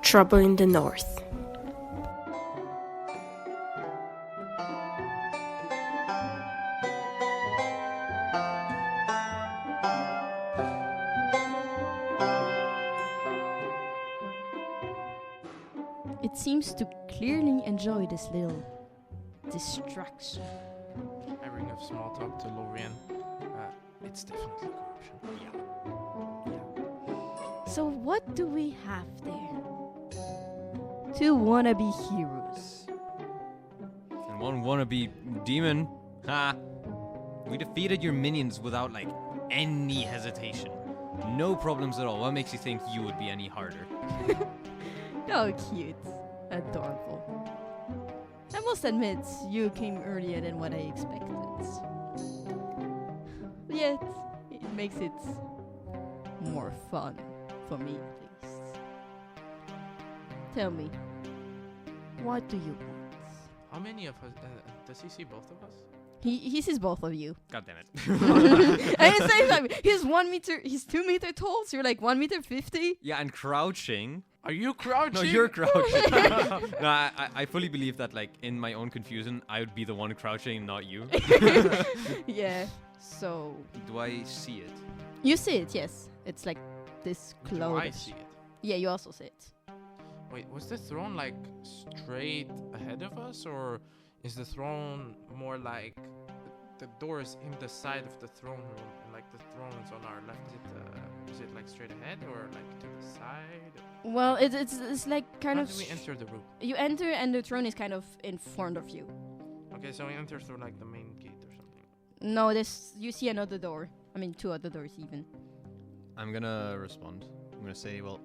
trouble in the north. It seems to clearly enjoy this little distraction. I bring up small talk to Laurien. It's definitely corruption. So what do we have there? Two wannabe heroes. And one wannabe demon. Ha! We defeated your minions without, any hesitation. No problems at all. What makes you think you would be any harder? Oh, cute. Adorable. I must admit, you came earlier than what I expected. Yet, it makes it more fun. For me, at least. Tell me, what do you want? How many of us? Does he see both of us? He sees both of you. God damn it. And at the same time, he's 2 meter tall, so you're like 1 meter 50. Yeah, and crouching. Are you crouching? No, you're crouching. No, I fully believe that, in my own confusion, I would be the one crouching, not you. Yeah, so... Do I see it? You see it, yes. It's like this close. Do I see it? Yeah, you also see it. Wait, was the throne straight ahead of us, or is the throne more like the doors in the side of the throne room, and the throne is on our left? Is it straight ahead or to the side? Well, it's like kind How of. do we enter the room? You enter and the throne is kind of in front of you. Okay, so we enter through the main gate or something. No, you see another door. I mean, 2 other doors even. I'm gonna respond. I'm gonna say, well,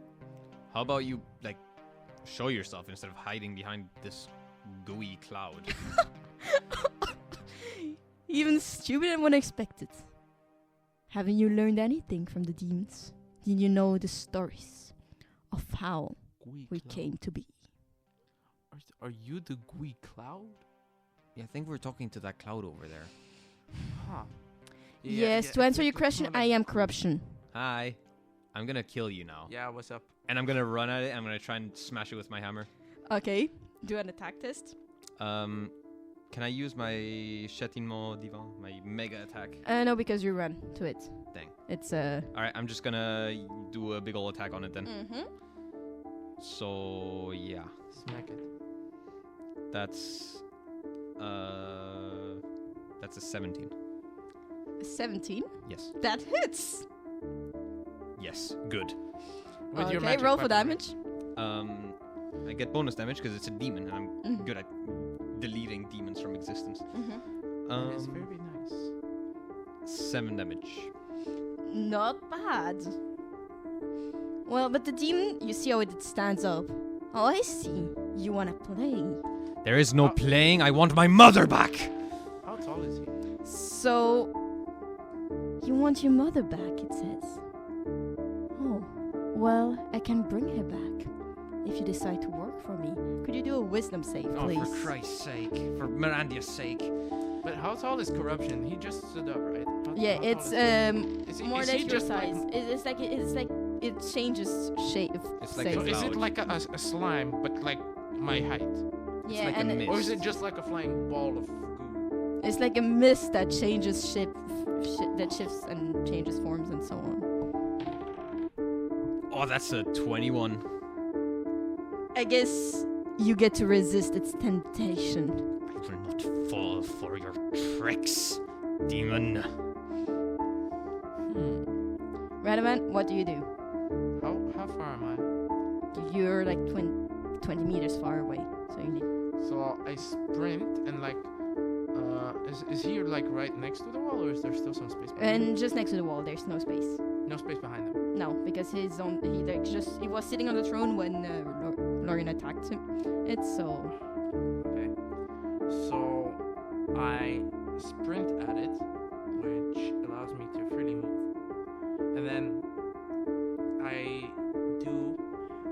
how about you, show yourself instead of hiding behind this gooey cloud? Even stupider than what I expected. Haven't you learned anything from the demons? Did you know the stories of how we came to be? Are you the gooey cloud? Yeah, I think we're talking to that cloud over there. Huh. Yes, to answer your question, I am corruption. Hi. I'm gonna kill you now. Yeah, what's up? And I'm gonna run at it. I'm gonna try and smash it with my hammer. Okay, do an attack test. Can I use my châtiment divin, my mega attack? No, because you run to it. Dang. It's Alright, I'm just gonna do a big ol' attack on it then. Mm-hmm. So, yeah. Smack it. That's a 17. 17? Yes. That hits! Yes, good. With your Okay, magic roll for weapon, damage. I get bonus damage because it's a demon, and I'm good at deleting demons from existence. It's very nice. 7 damage. Not bad. Well, but the demon, you see how it stands up. Oh, I see. You wanna play. There is no playing. I want my mother back. How tall is he? So, you want your mother back, it says. Oh, well, I can bring her back. If you decide to work for me. Could you do a wisdom save, please? Oh, for Christ's sake. For Mirandia's sake. But how tall is corruption? He just stood up, right? Yeah, how it's tall is he? more or Is less he your just size. It's like it changes shape. It's like So a is it cloud. like a slime, but my height? yeah, like a and mist. Or is it just like a flying ball of goo? it's like a mist that changes shape, that shifts and changes forms and so on. Oh, that's a 21. I guess you get to resist its temptation. I will not fall for your tricks, demon. Radovan, what do you do? How far am You're like 20 meters far away, so you need. I? So I sprint and is he right next to the wall, or is there still some space behind him? And just next to the wall, there's no space. No space behind him. No, because he was sitting on the throne when Laurien attacked him. Okay. So I sprint at it, which allows me to freely move. And then I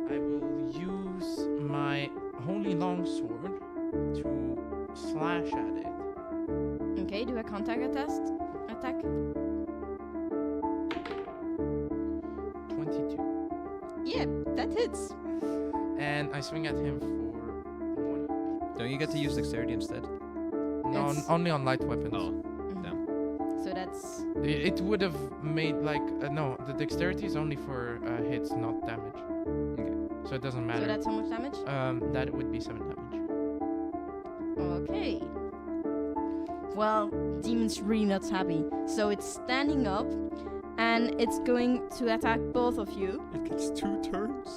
will use my holy longsword to slash at it. Okay, do a contact attack. 22. Yeah, that hits. And I swing at him for 1. Don't you get to use dexterity instead? No, It's- only on light weapons. Oh. So that's It would have made like no. The dexterity is only for hits, not damage. Okay. So it doesn't matter. so that's how much damage? That would be 7 damage. Okay. Well, demon's really not happy. So it's standing up, and it's going to attack both of you. It gets 2 turns.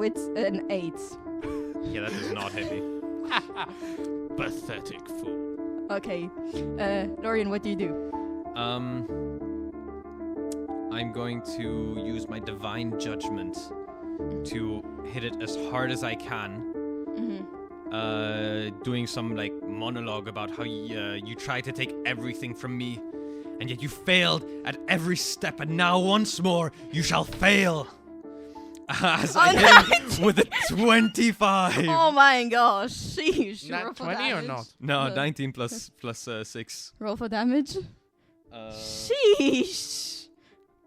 With an 8. Yeah, that is not heavy. Pathetic fool. Okay. Laurien, what do you do? I'm going to use my divine judgment to hit it as hard as I can. Doing some like monologue about how you tried to take everything from me, and yet you failed at every step, and now once more you shall fail. As I hit him with a 25. Oh my gosh. Sheesh. Roll Not for 20 or damage. not? No, No. 19 plus 6. Roll for damage. Sheesh.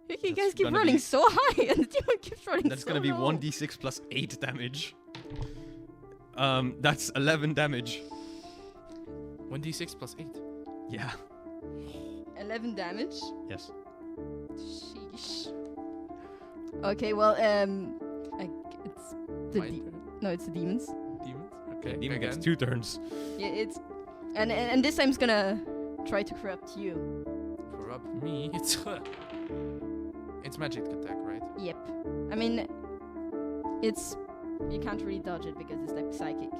You That's guys keep gonna running be- so high, and the demon keeps running That's so gonna be low. 1d6 plus 8 damage. That's 11 damage. 1d6 plus 8. Yeah. 11 damage. Yes. Sheesh. Okay, well, it's the My turn. no, it's the demons. Demons. Okay. Demon gets again. 2 turns. Yeah, it's and this time it's gonna try to corrupt you. Corrupt me. It's magic attack, right? Yep. I mean, it's you can't really dodge it because it's like psychic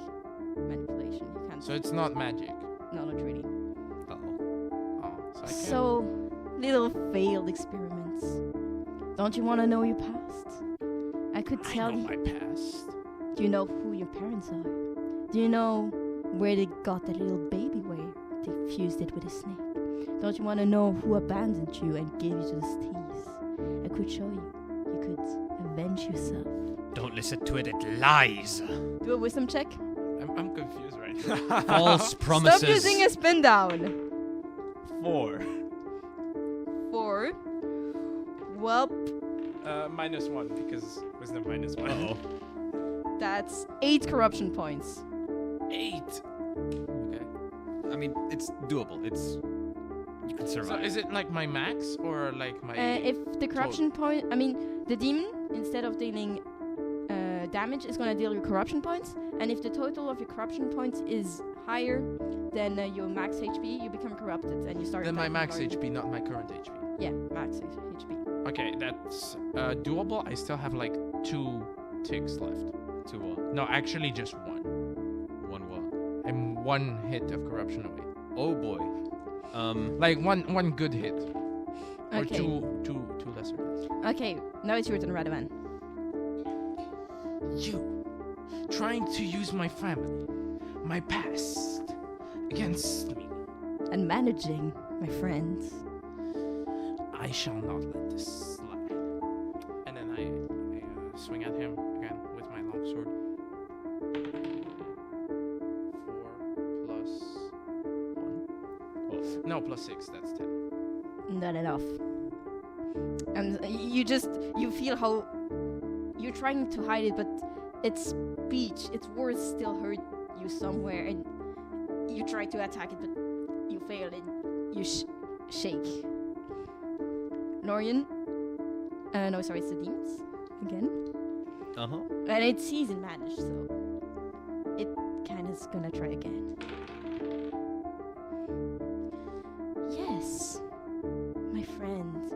manipulation. You can't. So it's not magic. No, not really. Uh-oh. Oh, so I can. So, little failed experiments. Don't you want to know your past? I could I tell know you. my past. Do you know who your parents are? Do you know where they got that little baby where they fused it with a snake? Don't you want to know who abandoned you and gave you to the thieves? I could show you. You could avenge yourself. Don't listen to it, it lies. Do a wisdom check. I'm confused right now. False promises. Stop using a spin down. 4. 4. Well, -1 because wisdom -1. Uh-oh. that's 8 corruption points. 8. Okay. I mean, it's doable. You can So survive. is it like my max or like my? If the corruption point, I mean, the demon, instead of dealing damage, is going to deal your corruption points. And if the total of your corruption points is higher than your max HP, you become corrupted and you start. Then my attacking max Laurien. HP, not my current HP. Yeah, max HP. Okay, that's doable. I still have like 2 ticks left. 2 what? No, actually just 1. 1 what? I'm 1 hit of corruption away. Oh boy. Like one good hit. Or Okay. two lesser hits. Okay, now it's your turn, Radovan. You trying to use my family, my past against me. And managing, my friends. I shall not let this slide. And then I swing at him again with my long sword. 4 plus 1. Oh, no, plus 6. That's 10. Not enough. And you feel how you're trying to hide it, but its speech, its words still hurt you somewhere, and you try to attack it, but you fail and you shake. Laurien, no, sorry, it's the demons again, Uh-huh. and it sees it manage, so it kind of is gonna try again. Yes, my friend,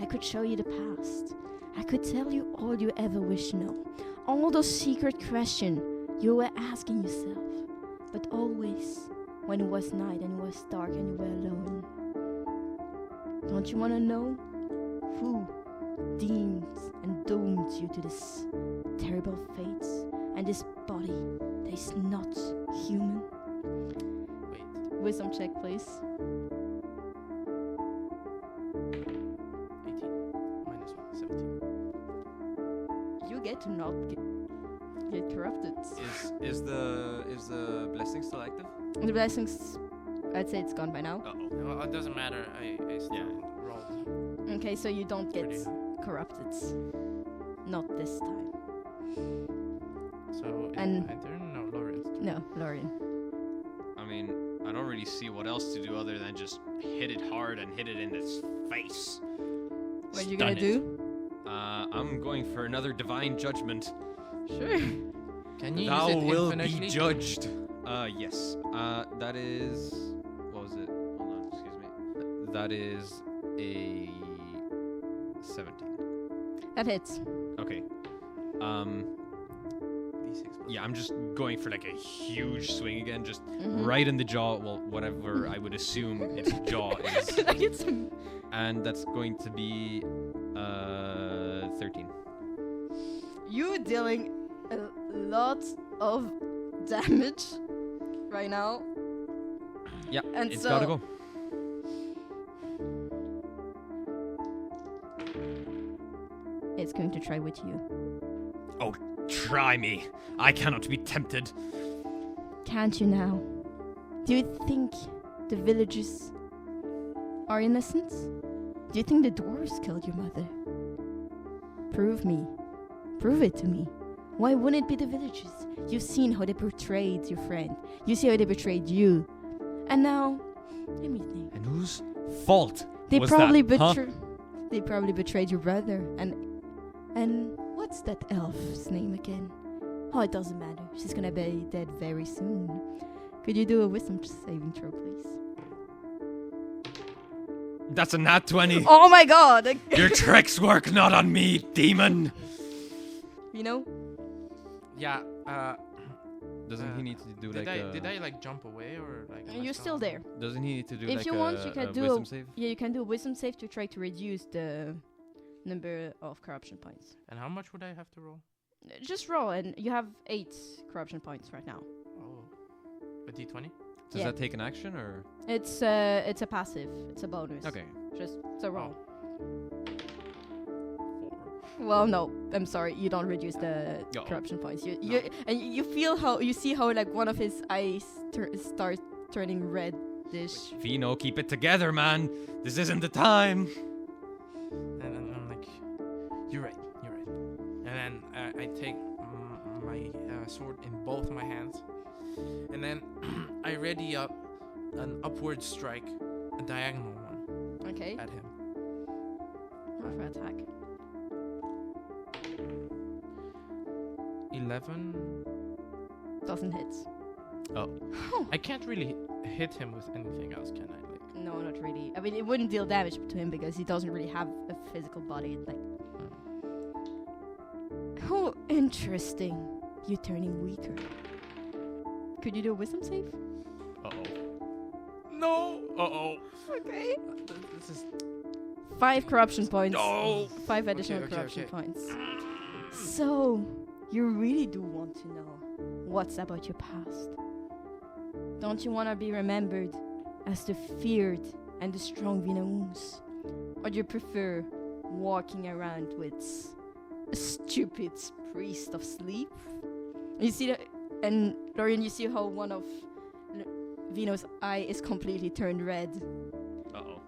I could show you the past. I could tell you all you ever wish to know. All those secret questions you were asking yourself. But always when it was night and it was dark and you were alone. Don't you want to know who deemed and doomed you to this terrible fate and this body that is not human? Wait. Wisdom check, please. 18 minus 1, 17. You get to not get corrupted. Is the blessing still active? The blessings, I'd say it's gone by now. Uh-oh. Well, it doesn't matter. I still rolled Okay, so you don't get pretty high. corrupted. Not this time. So And- my turn? No, Laurien's turn. No, Laurien. I mean, I don't really see what else to do other than just hit it hard and hit it in its face. What are you Stun gonna it. do? I'm going for another divine judgment. Sure. Can you Thou use it will infinitely? be judged. Yes. That is. What was it? Hold on, excuse me. That is a 17. That hits. Okay. D6 plus Yeah, I'm just going for like a huge swing again, just Mhm. right in the jaw. Well, whatever I would assume its jaw is, Like it's a- and that's going to be 13. You dealing a lot of damage right now. Yeah, And it's so gotta go. it's going to try with you. Try me. I cannot be tempted. Can't you now? Do you think the villagers are innocent? Do you think the dwarves killed your mother? Prove me. Prove it to me. Why wouldn't it be the villagers? You've seen how they betrayed your friend. You see how they betrayed you. And now, let me think. And whose fault They was probably that, huh? They probably betrayed your brother. And what's that elf's name again? Oh, it doesn't matter. She's gonna be dead very soon. Could you do a wisdom saving throw, please? That's a nat 20. Oh my god! Your tricks work not on me, demon. You know? Yeah. Doesn't he need to do Did like I did I like jump away or like? am I You're still there. Doesn't he need to do If like you want, you can a do wisdom save? Yeah, you can do a wisdom save to try to reduce the number of corruption points. And how much would I have to roll? Just roll, and you have 8 corruption points right now. Oh, a D20. Does Yeah. that take an action or? It's a passive. It's a bonus. Okay. Just so roll. 4. Well, no, I'm sorry. You don't reduce the Uh-oh. corruption points. And you feel how you see how like one of his eyes starts turning reddish. Veno, keep it together, man. This isn't the time. And then I'm like, you're right. And then I take my sword in both my hands, and then I ready up an upward strike, a diagonal one, Okay. at him. Roll for attack. 11. Doesn't hit. Oh. I can't really hit him with anything else, can I? Like, No, not really. I mean, it wouldn't deal damage to him because he doesn't really have a physical body. Like, how interesting. You're turning weaker. Could you do a wisdom save? no. Uh-oh. Okay. This is 5 corruption points. No. 5 additional okay, corruption okay. points. So, you really do want to know what's about your past. Don't you want to be remembered as the feared and the strong Venoons? Or do you prefer walking around with a stupid priest of sleep? You see that, and Laurien, you see how one of Veno's eye is completely turned red. Uh-oh.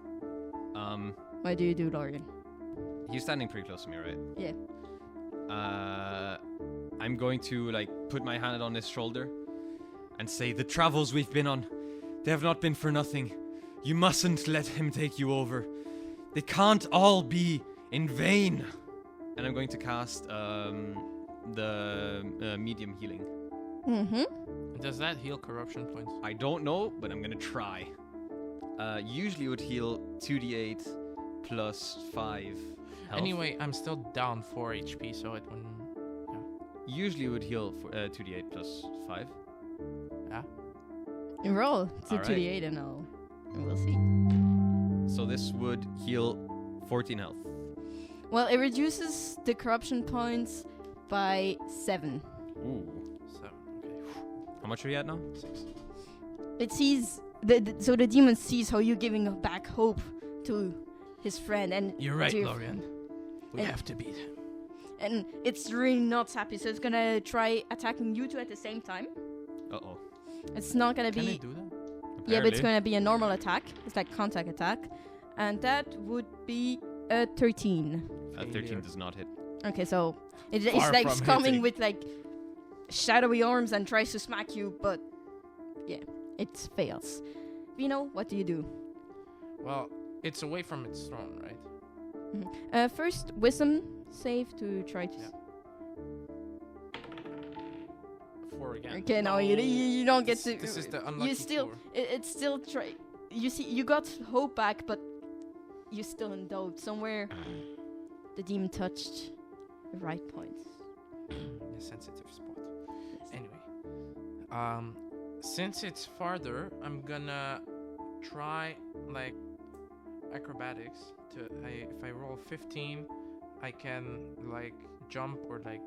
What do you do, Laurien? He's standing pretty close to me, right? Yeah. I'm going to like put my hand on his shoulder and say, the travels we've been on, they have not been for nothing. You mustn't let him take you over. They can't all be in vain. And I'm going to cast the medium healing. Mm-hmm. Does that heal corruption points? I don't know, but I'm gonna try. Usually it would heal 2d8 plus 5 health. Anyway, I'm still down 4 HP, so it wouldn't. Usually it would heal 2d8 plus 5. Yeah. Roll to Alright. 2d8 and we'll see. So this would heal 14 health. Well, it reduces the corruption points by 7. Ooh. 7. Okay. How much are you at now? 6. It sees so the demon sees how you're giving back hope to his friend, and You're right, to your Laurien. We And- have to beat him. and it's really not happy. So it's gonna try attacking you two at the same time. Uh-oh. It's not gonna Can I be do that? yeah, but it's Apparently. gonna be a normal attack. It's like contact attack, and that would be 13. 13 does not hit. Okay, so it's Far like from coming hitting. with like shadowy arms and tries to smack you, but yeah, it fails. Vino, what do you do? Well, it's away from its throne, right? First, wisdom save to try to. Yeah. 4 again. Okay, no, you don't get to. This is the unlucky You still, 4. it's still try. You see, you got hope back, but you're still in doubt. Somewhere, the demon touched the right points. A sensitive spot. Anyway, since it's farther, I'm gonna try like acrobatics. If I roll 15, I can like jump or like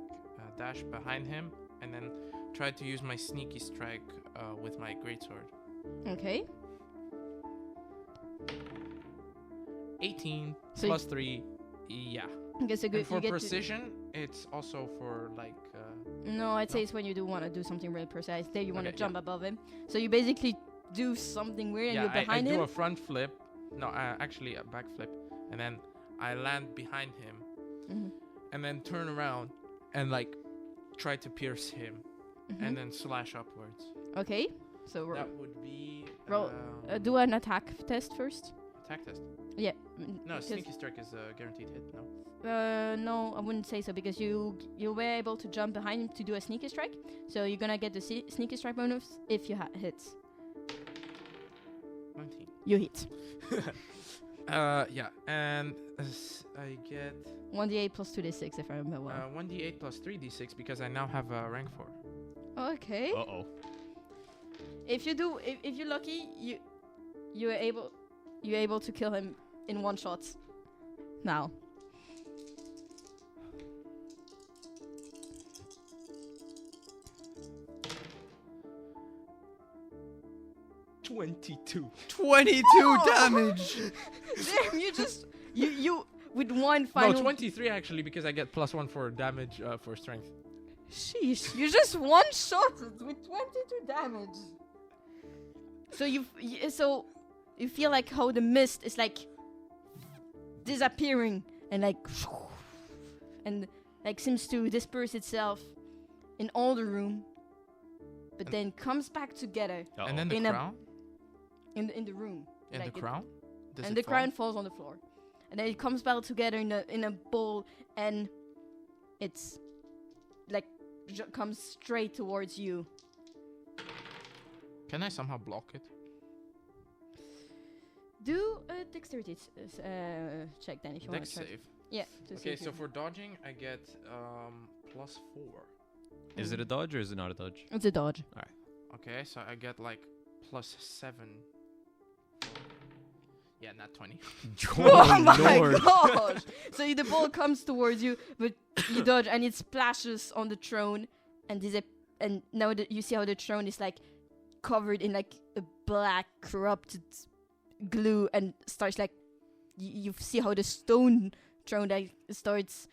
dash behind him, and then try to use my sneaky strike with my greatsword. Okay. 18 So plus 3, yeah. Okay, so And good. for You get precision, it's also for like. No, I'd say No. it's when you do want to do something really precise. There, you want to Okay, jump above him. So you basically do something weird, and Yeah, you're behind I him. do a front flip. No, actually a back flip, and then I land behind him, Mhm. and then turn around and like try to pierce him, Mhm. and then slash upwards. Okay, so That would be Roll, do an attack test first. attack test. Yeah. No, because- sneaky strike is a guaranteed hit. No. No, I wouldn't say so because you were able to jump behind him to do a sneaky strike. So you're gonna get the sneaky strike bonus if you hit. 19. You hit. Yeah, and I get 1d8 plus 2d6 if I remember well. 1d8 plus 3d6 because I now have a rank 4. Okay. Uh-oh. If you're lucky, you're able to kill him in one shot. Now. $22. 22 damage! Damn, you with one final. No, 23 actually because I get +1 for damage for strength. Sheesh, you just one shot with 22 damage. So you feel like how the mist is like disappearing and like seems to disperse itself in all the room, but then comes back together And then In the a- crown? in the room. In like the it- crown? Does and it the fall? crown falls on the floor, and then it comes back together in a bowl, and it's like comes straight towards you. Can I somehow block it? Do a dexterity check then if you want Dex to try. save. Yeah. To see Okay, if so you- for dodging, I get +4. Is it a dodge or is it not a dodge? it's a dodge. Okay, so I get like +7. Yeah, not 20. Oh my gosh! So the ball comes towards you, but you dodge, and it splashes on the throne, and and now that you see how the throne is like covered in like a black corrupted glue, and starts like you see how the stone throne like starts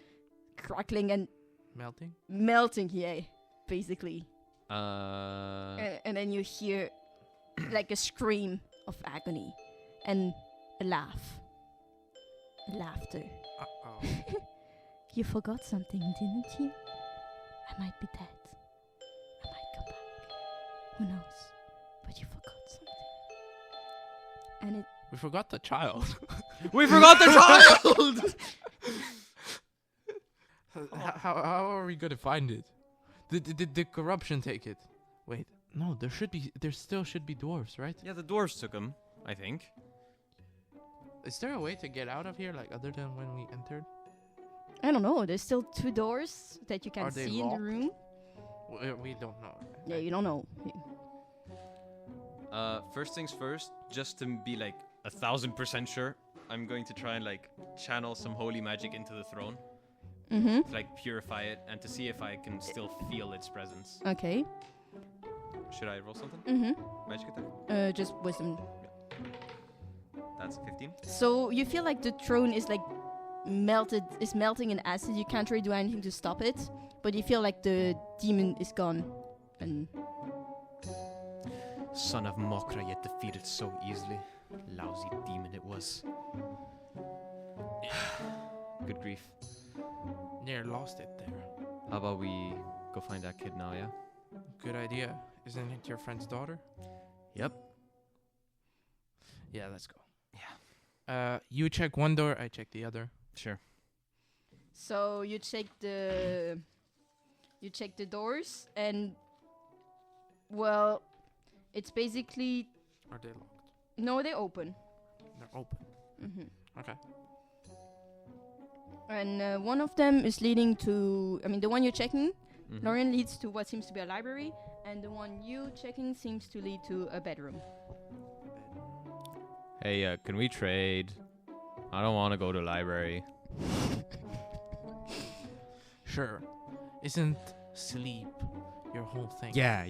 crackling and Melting? melting here, basically, Uh, and then you hear like a scream of agony, and a laughter. Uh-oh. You forgot something, didn't you? I might be dead. I might come back. Who knows? But you forgot something. And it. We forgot the child. we forgot the child! How are we gonna find it? Did the corruption take it? Wait, no, there still should be dwarves, right? Yeah, the dwarves took him, I think. Is there a way to get out of here, like other than when we entered? I don't know. There's still 2 doors that you can Are they see in the locked? room. We don't know. Yeah, you don't know. First things first, just to be like 1000% sure, I'm going to try and like channel some holy magic into the throne, Mm-hmm. to, like purify it, and to see if I can still feel its presence. Okay. Should I roll something? Mm-hmm. Magic attack? Just wisdom. That's 15. So you feel like the throne is like melting in acid. You can't really do anything to stop it, but you feel like the demon is gone. And Son of Mokra, yet defeated so easily. Lousy demon it was. Good grief. Near lost it there. How about we go find that kid now, yeah? Good idea. Isn't it your friend's daughter? Yep. Yeah, let's go. Yeah. You check one door, I check the other. Sure. So you check the doors, and well, it's basically Are they locked? no, they open. They're open. Mm-hmm. Okay. And one of them is leading to. I mean, the one you're checking, Mhm. Laurien, leads to what seems to be a library, and the one you checking seems to lead to a bedroom. Hey, can we trade? I don't want to go to library. Sure. Isn't sleep your whole thing? Yeah.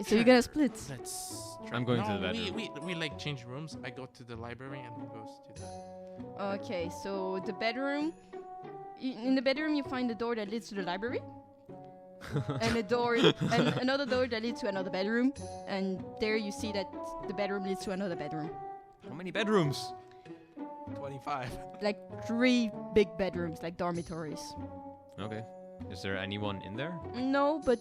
So you're gonna split. Let's try. I'm going to No, the bedroom. We like change rooms. I go to the library and he goes to the. Okay, so the bedroom. In the bedroom, you find the door that leads to the library, and a door, and another door that leads to another bedroom, and there you see that the bedroom leads to another bedroom. How many bedrooms? 25. Like 3 big bedrooms, like dormitories. Okay. Is there anyone in there? No, but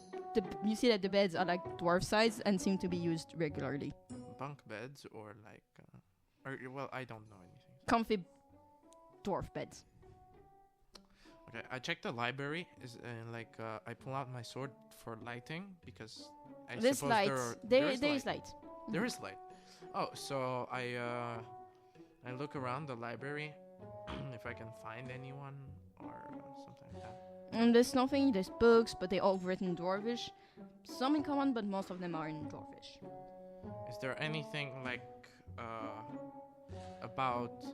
you see that the beds are like dwarf size and seem to be used regularly. Bunk beds or like. Well, I don't know anything. Comfy dwarf beds. Okay, I check the library. I pull out my sword for lighting because I There's suppose lights. there is There is light. light. There is light. Oh, so I look around the library if I can find anyone or something like that. And there's nothing. There's books, but they all written in dwarvish. Some in common, but most of them are in dwarvish. Is there anything like about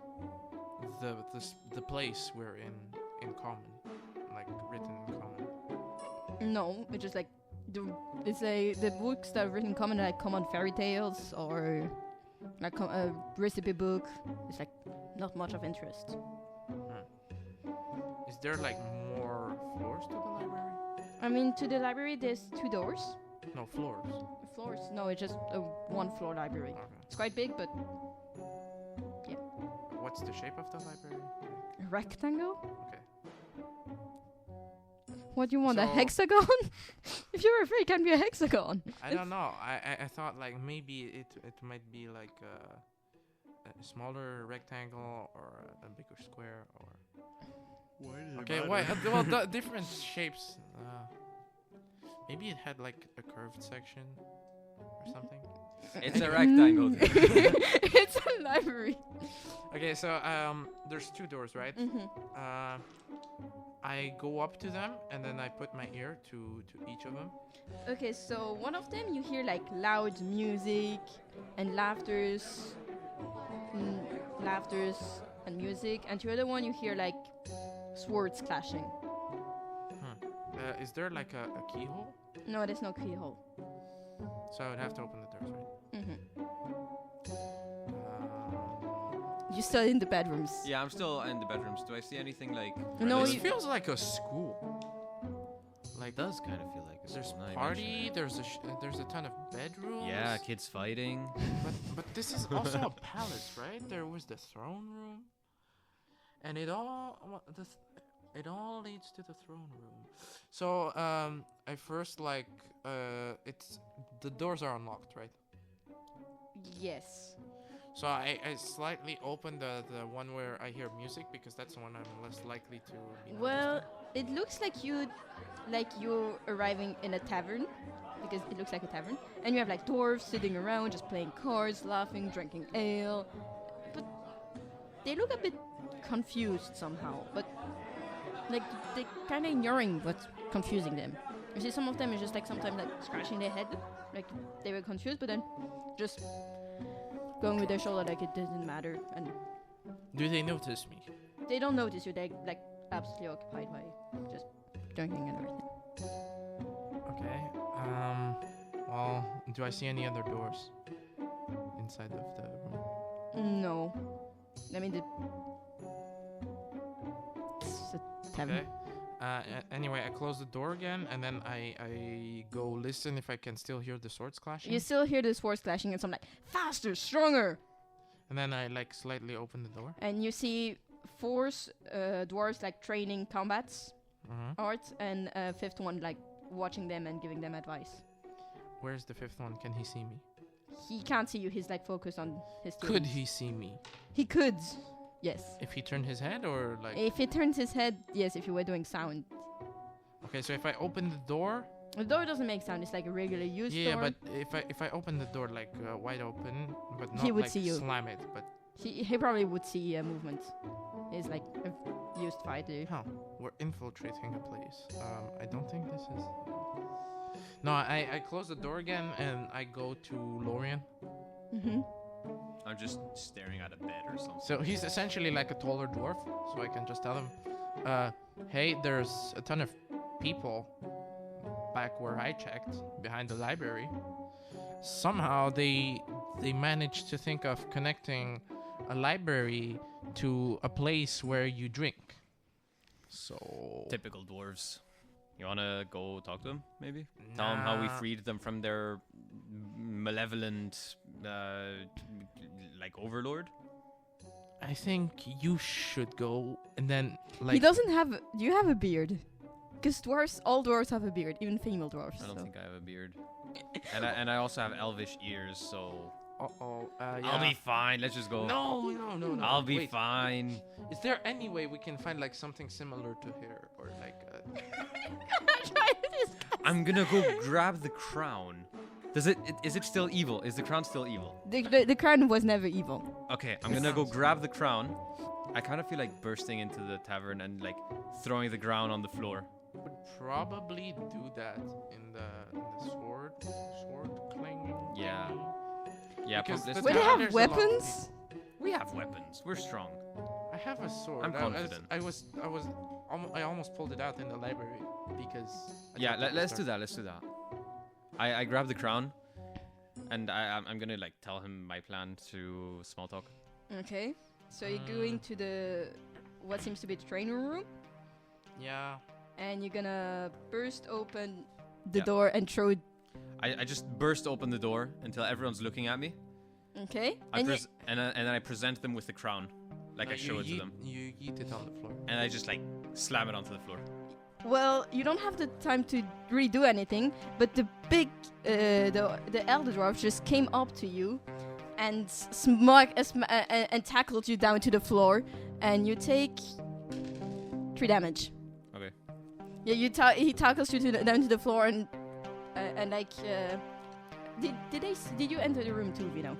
the place we're in common, like written in common? No, it's just like the books that are written in common are like common fairy tales or like a recipe book. It's like not much of interest. Is there like more floors to the library? I mean, to the library there's 2 doors. No floors. Floors? No, it's just a 1-floor library. Okay. It's quite big, but What's the shape of the library? a rectangle. Okay. What do you want? A So- hexagon? If you're afraid, it can be a hexagon. I don't know. I thought like maybe it might be like a smaller rectangle or a bigger square or. Okay, why? Well, different shapes. Maybe it had like a curved section or something. It's a rectangle. It's a library. Okay, so there's 2 doors, right? Mm-hmm. I go up to them and then I put my ear to each of them. Okay, so one of them you hear like loud music and laughters and music, and the other one you hear like swords clashing. Is there like a keyhole? No, there's no keyhole. So I would have to open the doors, right? Mm-hmm. Um, You're still in the bedrooms. Yeah, I'm still in the bedrooms. Do I see anything like? No, this you- feels like a school. Like It does kind of feel like a there's school, now you party. mention it. There's a ton of bedrooms. Yeah, kids fighting. But this is also a palace, right? There was the throne room, and it all leads to the throne room. So I first like it's the doors are unlocked, right? Yes. So I slightly open the one where I hear music because that's the one I'm less likely to be Well, noticed it looks like you're arriving in a tavern, because it looks like a tavern, and you have like dwarves sitting around just playing cards, laughing, drinking ale, but they look a bit confused somehow. But like they kind of ignoring what's confusing them. You see, some of them is just like sometimes like scratching their head, like they were confused, but then just going with their shoulder like it didn't matter, and in. Do they notice me? they don't notice you. They like absolutely occupied by just drinking and everything. Okay. Well, do I see any other doors inside of the room? No, I mean it's a tavern. Okay. Anyway, I close the door again, and then I go listen if I can still hear the swords clashing. You still hear the swords clashing, and some like faster, stronger. And then I like slightly open the door. And you see four dwarves like training combats arts, and fifth one like watching them and giving them advice. Where's the fifth one? Can he see me? He can't see you. He's like focused on his team. Could he see me? He could. Yes. If he turned his head or like... If he turns his head, yes, if you were doing sound. Okay, so if I open the door... The door doesn't make sound. It's like a regular used door. Yeah, but if I open the door like wide open, but not He would like see you. slam it, but... He probably would see movement. He's like a used fighter. Huh, we're infiltrating a place. I don't think this is... No, I close the door again and I go to Laurien. Mm-hmm. I'm just staring at a bed or something. So he's essentially like a taller dwarf, so I can just tell him, hey, there's a ton of people back where I checked, behind the library. Somehow they managed to think of connecting a library to a place where you drink. So... Typical dwarves. You wanna go talk to them, maybe? Tell them how we freed them from their malevolent, like, overlord? I think you should go, and then, like... He doesn't have... Do you have a beard? Because dwarves, all dwarves have a beard, even female dwarves. I don't think I have a beard. and I also have elvish ears, so... yeah. I'll be fine, let's just go. No. I'll be Wait. fine. Is there any way we can find, like, something similar to here? Or, like... I'm gonna go grab the crown. Is it still evil? Is the crown still evil? The crown was never evil. Okay, I'm gonna go grab the crown. I kind of feel like bursting into the tavern and like throwing the crown on the floor. Would probably do that in the sword clanging. Yeah. Yeah, Because let's the Would do they it. town- have there's a lot of weapons? We have weapons. We're strong. I have a sword. I'm confident. I almost pulled it out in the library because. Yeah, let's do that. Let's do that. I grab the crown, and I'm gonna like tell him my plan to small talk. Okay. So you're going to the... What seems to be the training room. Yeah. And you're gonna burst open the Yeah. door and throw... I just burst open the door until everyone's looking at me. Okay. And then I present them with the crown, like I show it to them, You eat it on the floor. and I just like slam it onto the floor. Well, you don't have the time to really do anything, but the big, the elder dwarf just came up to you and and tackled you down to the floor, and you take 3 damage. Okay. Yeah, he tackles you down to the floor, and like, did you enter the room too, Vino?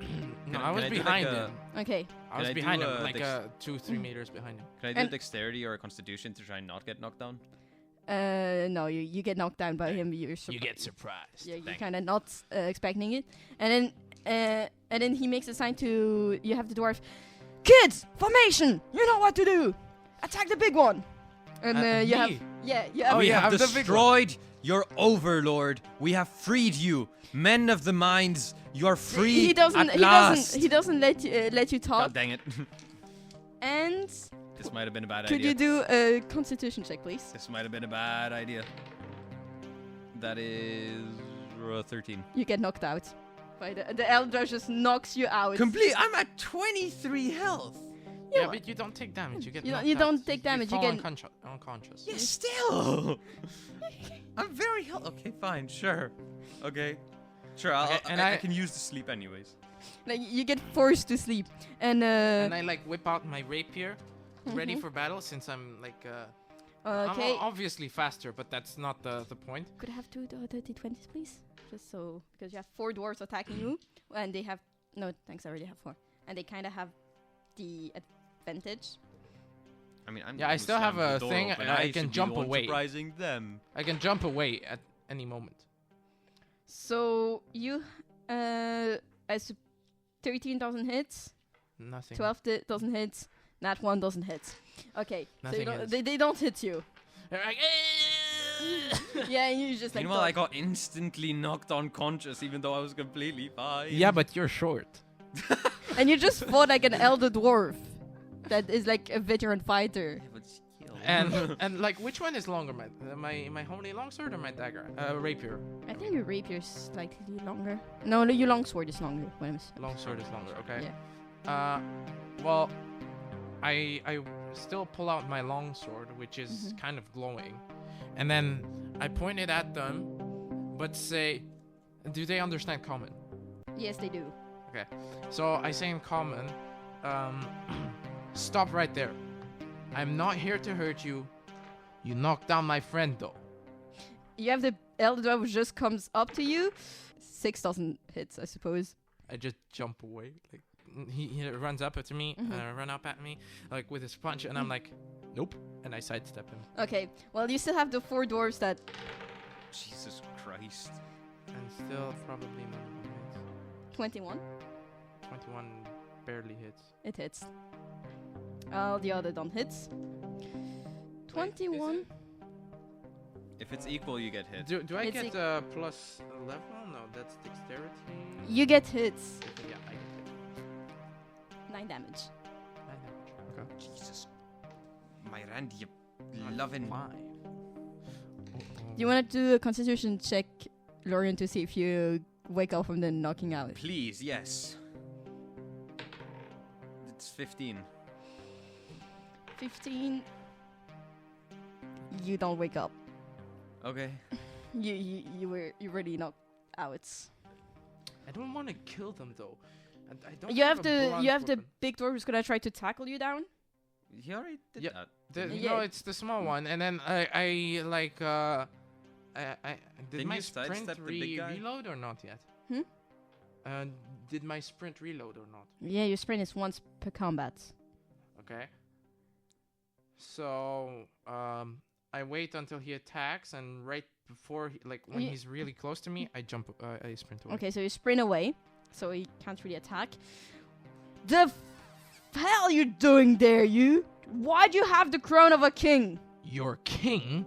No, Can I was I do, like, behind a- him. Okay. I was Can I do, behind him, like dex- 2-3 meters behind him. Can I do And- a dexterity or a constitution to try and not get knocked down? No, you get knocked down by him. You get surprised. Yeah, you're Dang. kind of not expecting it, and then he makes a sign to you have the dwarf. Kids, formation! You know what to do. Attack the big one. And you have me? you have Oh, We yeah, have I'm the big one. destroyed your overlord. We have freed you, men of the mines. You are free He doesn't. at He last. doesn't. He doesn't let you talk. God dang it! And This might have been a bad could idea. you do a Constitution check, please? This might have been a bad idea. That is 13. You get knocked out. By the elder just knocks you out. Complete. I'm at 23 health. Yeah, but you don't take damage. You get. You don't- knocked you out. don't take damage, you fall get- unconscious. Yeah, still. I'm very healthy. Okay, fine, sure. Okay, sure. Okay, and I I- can use the sleep anyways. Like you get forced to sleep, and And I like whip out my rapier, ready Mhm. for battle. Since I'm like, I'm okay. obviously faster, but that's not the point. Could I have two d20s, please? Just so, because you have 4 dwarves attacking you, and they have no. Thanks, I already have 4, and they kind of have the advantage. I mean, I'm Yeah, I gonna still slam have the a door thing, open. I should can be the jump one away. Surprising them. I can jump away at any moment. So you, as 13 doesn't hit, Nothing. 12 doesn't hit, Nat 1 doesn't hit. Okay, so Nothing you don't, hits. they don't hit you. They're like, Yeah, and you just like. Meanwhile, I dodge. got instantly knocked unconscious, even though I was completely fine. yeah, but you're short. And you just fought like an elder dwarf, that is like a veteran fighter. But still. And like, which one is longer, my holy longsword or my dagger? Rapier. I think your rapier is slightly longer. No, your longsword is longer. Longsword is longer. Okay. Yeah. Well, I still pull out my longsword, which is kind of glowing, and then I point it at them, but say, do they understand common? Yes, they do. Okay, so I say in common, stop right there. I'm not here to hurt you. You knocked down my friend, though. You have the elder dwarf who just comes up to you. 6 doesn't hit, I suppose. I just jump away. Like he runs up to me, run up at me, like with his punch, and I'm like, nope, and I sidestep him. Okay, well, you still have the 4 dwarves that... Jesus Christ. And still probably none of them hits. 21. 21 barely hits. It hits. All the other don't hit. 21. If it's equal, you get hit. Do I It's get plus level? No, that's dexterity. You get hits. Yeah, I get hit. 9 damage. 9 damage. Okay. Jesus. My Randy, you loving. 5. Do you want to do a constitution check, Laurien, to see if you wake up from the knocking out? Please, yes. It's 15. 15. You don't wake up. Okay. You really knocked out. I don't want to kill them though. I don't You have a the bronze weapon. big dwarf who's gonna try to tackle you down. He already did Yeah. that. Yeah. No, it's the small one, and then I like I did Didn't my you sprint sidestep the big guy? reload or not yet? Hmm? Did my sprint reload or not? Yeah, your sprint is once per combat. Okay. So I wait until he attacks, and right before when Ye- he's really close to me, I jump. I sprint away. Okay, so you sprint away, so he can't really attack. The hell you doing there, you? Why do you have the crown of a king? Your king,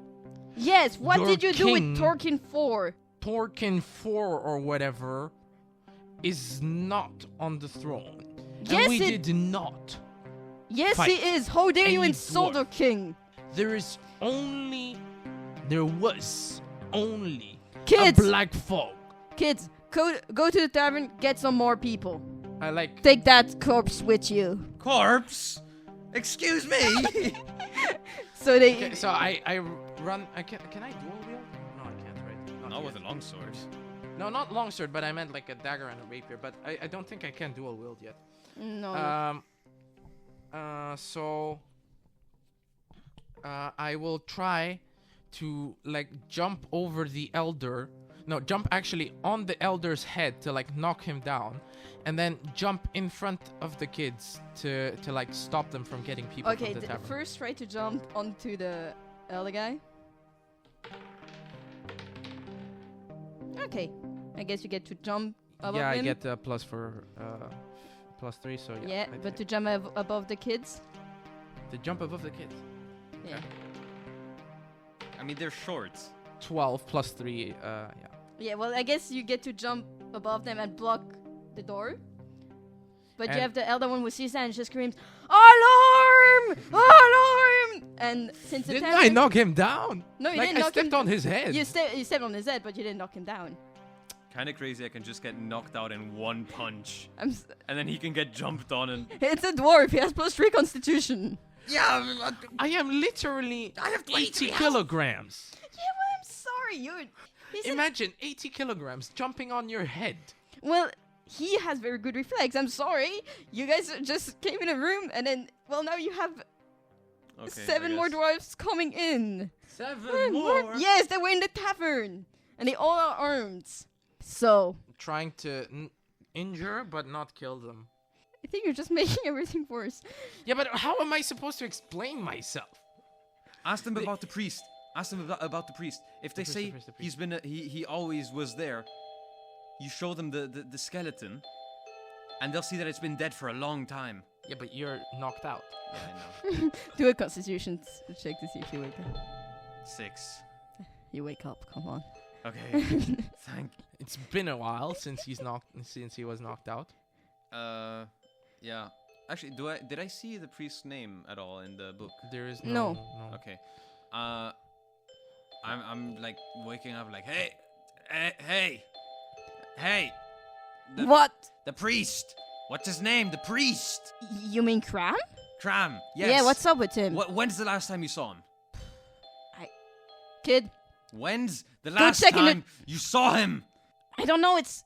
Yes, what Your did you do king- with Torkin 4? Torkin 4 or whatever, is not on the throne. Yes, and we it- did not. Yes, Fight he is. How dare you any insult dwarf. our king? There was only Kids, a black fog. kids, go to the tavern, get some more people. I like. Take that corpse with you. Corpse? Excuse me? So they... Okay, so I run. Can I dual wield? No, I can't. Right? Not yet. with a longsword. No, not longsword, but I meant like a dagger and a rapier. But I don't think I can dual wield yet. No. So I will try to like jump over the elder. No, jump actually on the elder's head to like knock him down, and then jump in front of the kids to like stop them from getting people Okay, from the tavern. first try to jump onto the elder guy. Okay, I guess you get to jump above Yeah, him. I get plus for +3, so yeah. Yeah, I but do. to jump above the kids. To jump above the kids. Yeah. I mean, they're short. 12 plus 3, yeah. Yeah, well, I guess you get to jump above them and block the door. But you And- have the elder one who sees that and just screams, "Alarm! Alarm!" And since the Didn't tavern- I knock him down? No, you like didn't I knock him stepped on his head. You stepped on his head, but you didn't knock him down. Kind of crazy I can just get knocked out in one punch. And And then he can get jumped on and... it's a dwarf. He has +3 constitution. Yeah, I am literally I have 80 kilograms. Yeah, well, I'm sorry. He's Imagine 80 kilograms jumping on your head. well, he has very good reflex. I'm sorry. You guys just came in a room and then, well, now you have Okay, 7 I more guess. dwarves coming in. 7 Yes, they were in the tavern. And they all are armed. So, Trying to injure but not kill them. I think you're just making everything worse. Yeah, but how am I supposed to explain myself? Ask them about the priest. Ask them about the priest. If they priest, say the priest, the priest. he's been he always was there, you show them the skeleton, and they'll see that it's been dead for a long time. Yeah, but you're knocked out. Yeah, I know. Do a constitution check to see if you wake up. 6. You wake up, come on. Okay. Thank. It's been a while since he was knocked out. Yeah. Actually, did I see the priest's name at all in the book? There is No. no. Okay. I'm like waking up like, hey. The What? priest. What's his name? The priest. You mean Cram? Cram. Yes. Yeah, what's up with him? When's the last time you saw him? Kid, When's the last check in time you saw him? I don't know, it's